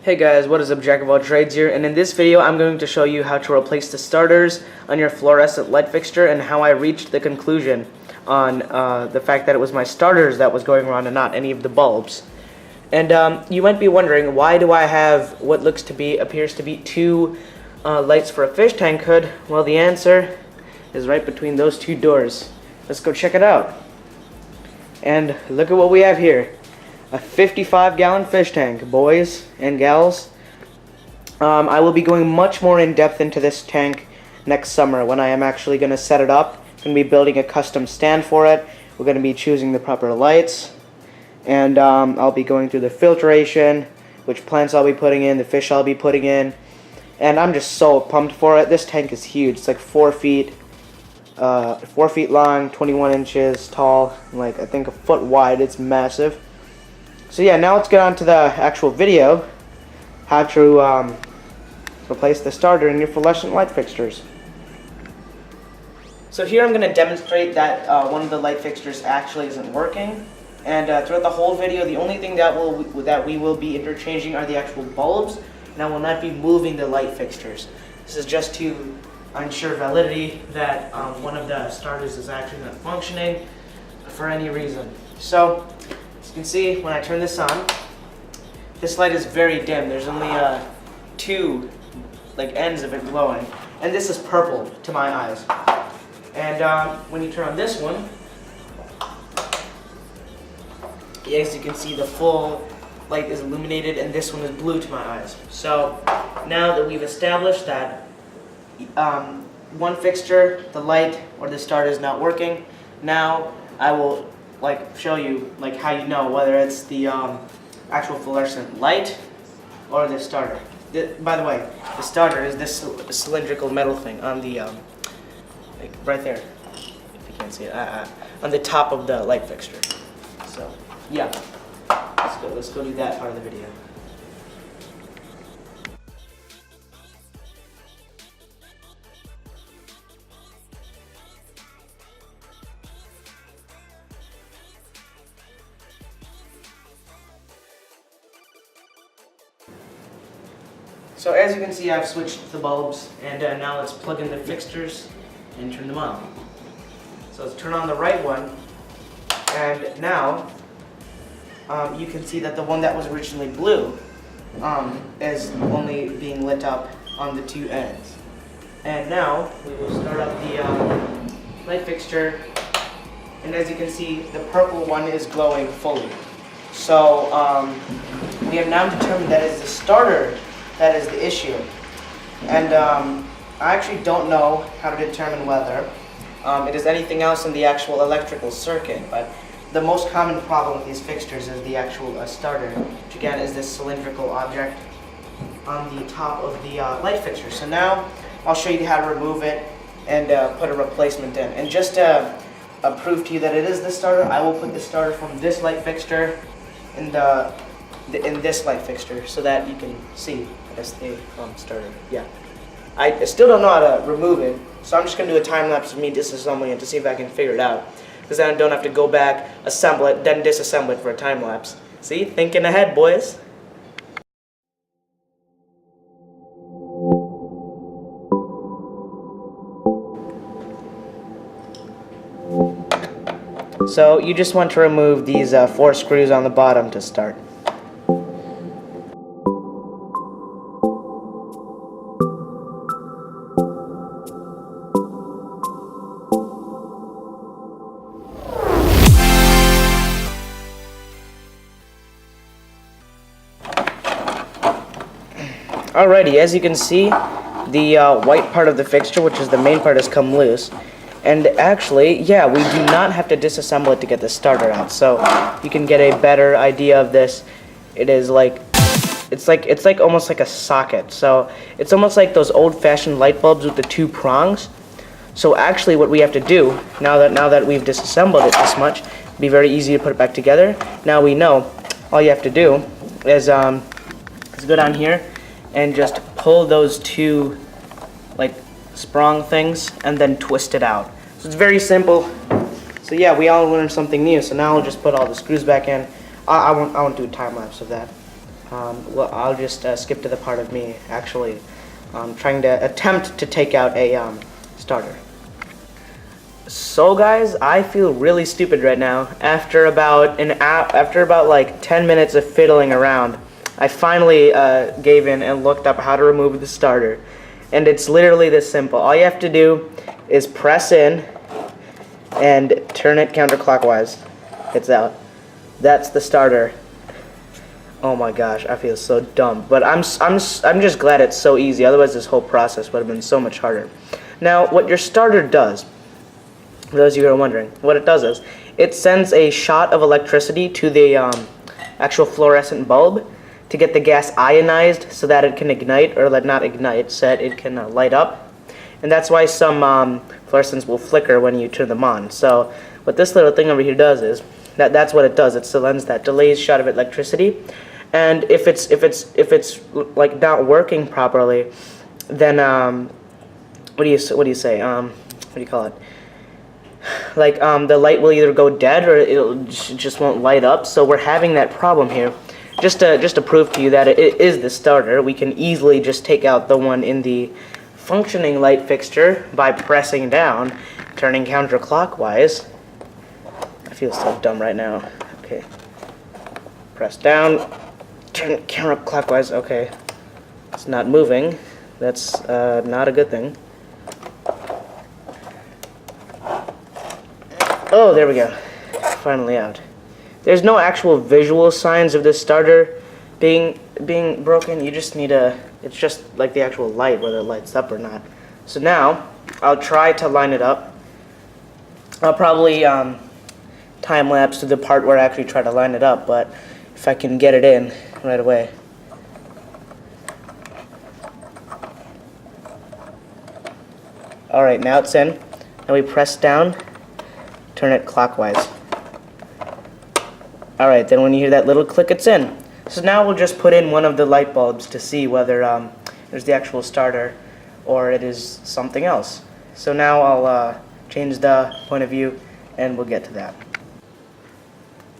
Hey guys, what is up, Jack of all trades here, and in this video I'm going to show you how to replace the starters on your fluorescent light fixture and how I reached the conclusion on the fact that it was my starters that was going wrong and not any of the bulbs. And you might be wondering, why do I have what appears to be two lights for a fish tank hood? Well, the answer is right between those two doors. Let's go check it out. And look at what we have here. A 55-gallon fish tank, boys and gals. I will be going much more in depth into this tank next summer when I am actually going to set it up. I'm going to be building a custom stand for it. We're going to be choosing the proper lights. And I'll be going through the filtration, which plants I'll be putting in, the fish I'll be putting in. And I'm just so pumped for it. This tank is huge. It's like 4 feet long, 21 inches tall, like I think a foot wide. It's massive. So yeah, now let's get on to the actual video, how to replace the starter in your fluorescent light fixtures. So here I'm going to demonstrate that one of the light fixtures actually isn't working, and throughout the whole video the only thing that we will be interchanging are the actual bulbs, and I will not be moving the light fixtures. This is just to ensure validity that one of the starters is actually not functioning for any reason. So as you can see, when I turn this on, this light is very dim. There's only two ends of it glowing, and this is purple to my eyes. And when you turn on this one, as you can see, the full light is illuminated, and this one is blue to my eyes. So now that we've established that one fixture, the light or the starter is not working, now I will show you how you know whether it's the actual fluorescent light or the starter. By the way, the starter is this cylindrical metal thing on the right there, if you can't see it, on the top of the light fixture. So yeah, let's go do that part of the video. So as you can see, I've switched the bulbs, and now let's plug in the fixtures and turn them on. So let's turn on the right one, and now you can see that the one that was originally blue is only being lit up on the two ends. And now we will start up the light fixture, and as you can see, the purple one is glowing fully. So we have now determined that it's the starter that is the issue. And I actually don't know how to determine whether it is anything else in the actual electrical circuit, but the most common problem with these fixtures is the actual starter, which again is this cylindrical object on the top of the light fixture. So now I'll show you how to remove it and put a replacement in. And just to prove to you that it is the starter, I will put the starter from this light fixture in this light fixture so that you can see that's the starter. Yeah, I still don't know how to remove it, so I'm just going to do a time lapse of me disassembling it to see if I can figure it out, because then I don't have to go back, assemble it, then disassemble it for a time lapse. See, thinking ahead, boys. So you just want to remove these 4 screws on the bottom to start. Alrighty, as you can see, the white part of the fixture, which is the main part, has come loose. And actually, yeah, we do not have to disassemble it to get the starter out. So you can get a better idea of this. It is it's like almost like a socket. So it's almost like those old-fashioned light bulbs with the 2 prongs. So actually, what we have to do now that we've disassembled it this much, it'll be very easy to put it back together. Now we know all you have to do is go down here and just pull those 2 sprung things and then twist it out. So it's very simple. So yeah, we all learned something new. So now I'll just put all the screws back in. I won't do a time lapse of that. Well, I'll just skip to the part of me actually trying to attempt to take out a starter. So guys, I feel really stupid right now. After about like 10 minutes of fiddling around, I finally gave in and looked up how to remove the starter. And it's literally this simple. All you have to do is press in and turn it counterclockwise. It's out. That's the starter. Oh my gosh, I feel so dumb. But I'm just glad it's so easy. Otherwise, this whole process would have been so much harder. Now, what your starter does, for those of you who are wondering, what it does is it sends a shot of electricity to the actual fluorescent bulb to get the gas ionized so that it can ignite, or not ignite, so that it can light up. And that's why some fluorescents will flicker when you turn them on. So what this little thing over here does is that's what it does. It sends that delayed shot of electricity. And if it's like not working properly, then what do you say? What do you call it? Like the light will either go dead or it just won't light up. So we're having that problem here. Just to prove to you that it is the starter, we can easily just take out the one in the functioning light fixture by pressing down, turning counterclockwise. I feel so dumb right now. Okay. Press down, turn counterclockwise. Okay. It's not moving. That's not a good thing. Oh, there we go. Finally out. There's no actual visual signs of this starter being broken. You just need it's just like the actual light, whether it lights up or not. So now, I'll try to line it up. I'll probably time-lapse to the part where I actually try to line it up, but if I can get it in right away. Alright, now it's in. Now we press down, turn it clockwise. Alright, then when you hear that little click, it's in. So now we'll just put in one of the light bulbs to see whether there's the actual starter or it is something else. So now I'll change the point of view and we'll get to that.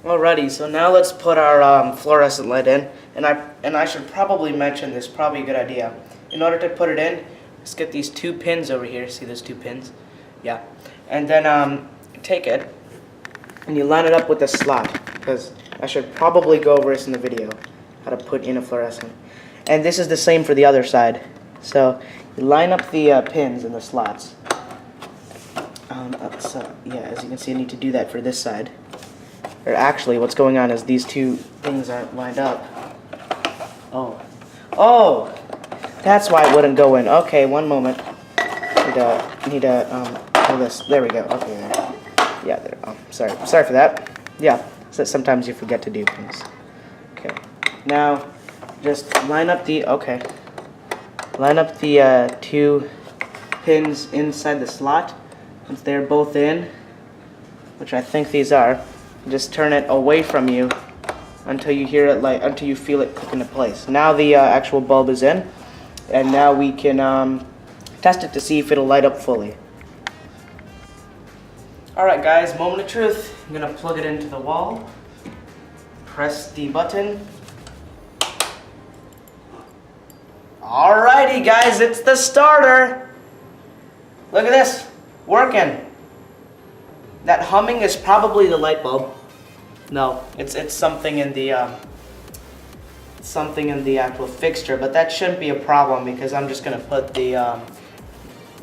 Alrighty, so now let's put our fluorescent light in. And I should probably mention this, probably a good idea. In order to put it in, let's get these two pins over here. See those two pins? Yeah. And then take it and you line it up with the slot, because I should probably go over this in the video, how to put in a fluorescent. And this is the same for the other side. So you line up the pins in the slots. So yeah, as you can see, I need to do that for this side. Or actually, what's going on is these two things aren't lined up. Oh, that's why it wouldn't go in. Okay, one moment. Need to pull this. There we go. Okay, there. Yeah, there. Oh, sorry for that. Yeah, so sometimes you forget to do things. Okay, now just line up the two pins inside the slot. Once they're both in, which I think these are, just turn it away from you until you hear it until you feel it click into place. Now the actual bulb is in, and now we can test it to see if it'll light up fully. Alright guys, moment of truth. I'm gonna plug it into the wall, press the button. Alrighty guys, it's the starter. Look at this, working. That humming is probably the light bulb. No, it's something in the actual fixture, but that shouldn't be a problem because I'm just gonna put the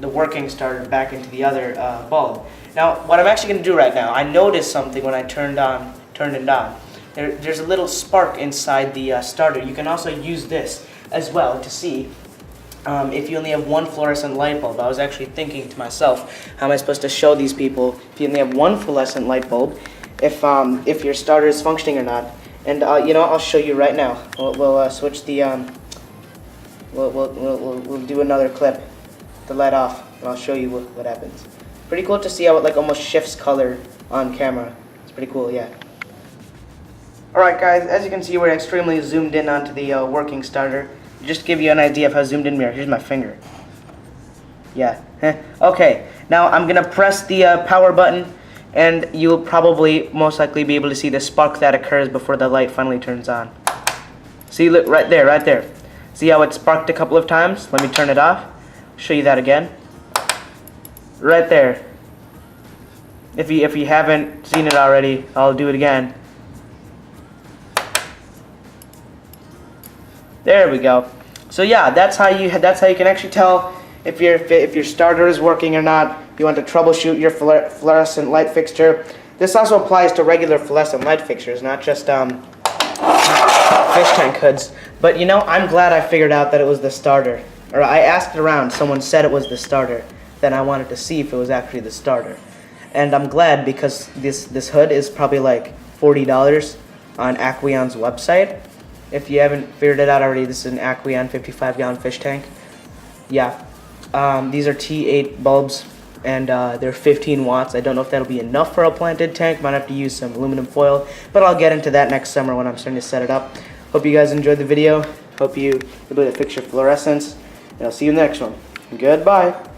working starter back into the other bulb. Now, what I'm actually gonna do right now, I noticed something when I turned it on. There's a little spark inside the starter. You can also use this as well to see if you only have one fluorescent light bulb. I was actually thinking to myself, how am I supposed to show these people if you only have one fluorescent light bulb, if your starter is functioning or not? And you know, I'll show you right now. We'll switch the we'll do another clip to light off, and I'll show you what happens. Pretty cool to see how it like almost shifts color on camera. It's pretty cool, yeah. Alright guys, as you can see, we're extremely zoomed in onto the working starter. Just to give you an idea of how zoomed in we are, here's my finger. Yeah. Okay, now I'm gonna press the power button, and you'll probably most likely be able to see the spark that occurs before the light finally turns on. See, look, right there. See how it sparked a couple of times? Let me turn it off. Show you that again. Right there. If you haven't seen it already, I'll do it again. There we go. So yeah, that's how you can actually tell if your starter is working or not. You want to troubleshoot your fluorescent light fixture. This also applies to regular fluorescent light fixtures, not just fish tank hoods. But you know, I'm glad I figured out that it was the starter. Or I asked around, someone said it was the starter. Then I wanted to see if it was actually the starter. And I'm glad because this hood is probably like $40 on Aquion's website. If you haven't figured it out already, this is an Aquion 55-gallon fish tank. Yeah, these are T8 bulbs, and they're 15 watts. I don't know if that'll be enough for a planted tank. Might have to use some aluminum foil, but I'll get into that next summer when I'm starting to set it up. Hope you guys enjoyed the video. Hope you able to fix your fluorescence, and I'll see you in the next one. Goodbye.